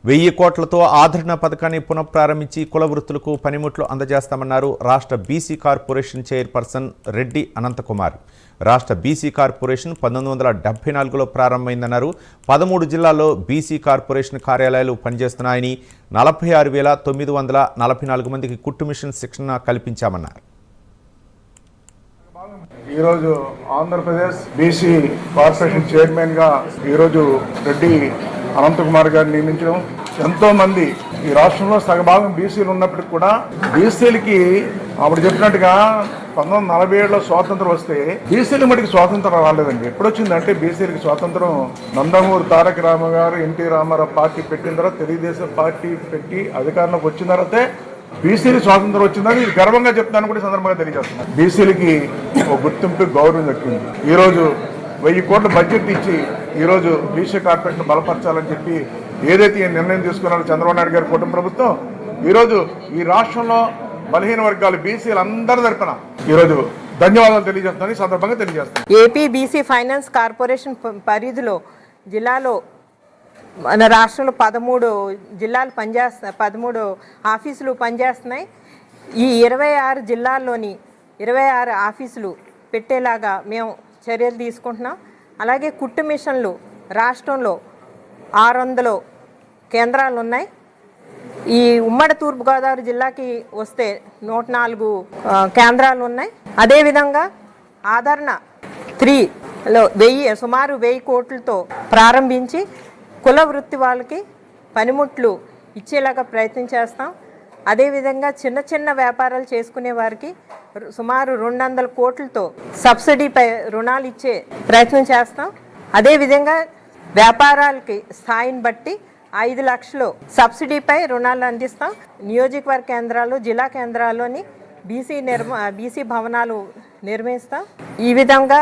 1000 కోట్లతో ఆదరణ పథకాన్ని పునఃప్రారంభించి కుల వృత్తులకు పనిముట్లు అందజేస్తామన్నారు రాష్ట్ర BC corporation chairperson Reddy Ananthkumar. రాష్ట్ర బీసీ కార్పొరేషన్ 1974లో ప్రారంభమైందన్నారు. 13 జిల్లాల్లో బీసీ కార్పొరేషన్ కార్యాలయాలు పనిచేస్తున్నాయని, 46,944 మందికి కుట్టు మిషన్ శిక్షణ కల్పించామన్నారు. ఈరోజు ఆంధ్రప్రదేశ్ బీసీ కార్పొరేషన్ చైర్మన్ గా ఈరోజు రెడ్డి అనంతకుమార్ గారిని నియమించడం, ఎంతో మంది ఈ రాష్ట్రంలో సగభాగం బీసీలు ఉన్నప్పటికీ కూడా బీసీలకి అప్పుడు చెప్పినట్టుగా 1947లో స్వాతంత్రం వస్తే బీసీల మటుకు స్వాతంత్రం రాలేదండి. ఎప్పుడు వచ్చిందంటే బీసీలకి స్వాతంత్రం నందమూరి తారక రామ గారు, ఎన్టీ రామారావు పార్టీ పెట్టిన తర్వాత, తెలుగుదేశం పార్టీ పెట్టి అధికారంలోకి వచ్చిన తర్వాతే బీసీలు స్వాతంత్రం వచ్చిందని ఇది గర్వంగా చెప్తాను కూడా సందర్భంగా తెలియజేస్తున్నాను. బీసీలకి ఒక గుర్తింపు, గౌరవం దక్కింది. ఈరోజు 1000 కోట్ల బడ్జెట్ ఇచ్చి ఈరోజు బీసీ కార్పొరేషన్ బలపరచాలని చెప్పి ఏదైతే నిర్ణయం తీసుకున్నారో చంద్రబాబు నాయుడు గారి కుటుంబ ప్రభుత్వం, ఈరోజు ఈ రాష్ట్రంలో బలహీన వర్గాలు బీసీలు అందరి తరపున ఈరోజు ధన్యవాదాలు తెలియజేస్తున్నాను, సందర్భంగా తెలియజేస్తాను. ఏపీ బీసీ ఫైనాన్స్ కార్పొరేషన్ పరిధిలో జిల్లాలో మన రాష్ట్రంలో 13 జిల్లాలు పనిచేస్తున్నాయి, 13 ఆఫీసులు పనిచేస్తున్నాయి. ఈ 26 జిల్లాల్లోని 26 ఆఫీసులు పెట్టేలాగా మేము చర్యలు తీసుకుంటున్నాం. అలాగే కుట్టు మిషన్లు రాష్ట్రంలో 600 కేంద్రాలు ఉన్నాయి. ఈ ఉమ్మడి తూర్పుగోదావరి జిల్లాకి వస్తే 104 కేంద్రాలు ఉన్నాయి. అదేవిధంగా ఆదరణ 3లో సుమారు 1000 కోట్లతో ప్రారంభించి కుల వృత్తి వాళ్ళకి పనిముట్లు ఇచ్చేలాగా ప్రయత్నం చేస్తాం. అదేవిధంగా చిన్న చిన్న వ్యాపారాలు చేసుకునే వారికి సుమారు 200 కోట్లతో సబ్సిడీపై రుణాలు ఇచ్చే ప్రయత్నం చేస్తాం. అదేవిధంగా వ్యాపారాలకి స్థాయిని బట్టి 5 లక్షలు సబ్సిడీపై రుణాలు అందిస్తాం. నియోజకవర్గ కేంద్రాలు, జిల్లా కేంద్రాల్లోని బీసీ భవనాలు నిర్మిస్తాం. ఈ విధంగా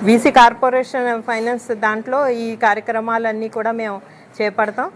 బీసీ కార్పొరేషన్ ఫైనాన్స్ దాంట్లో ఈ కార్యక్రమాలన్నీ కూడా మేము చేపడతాం.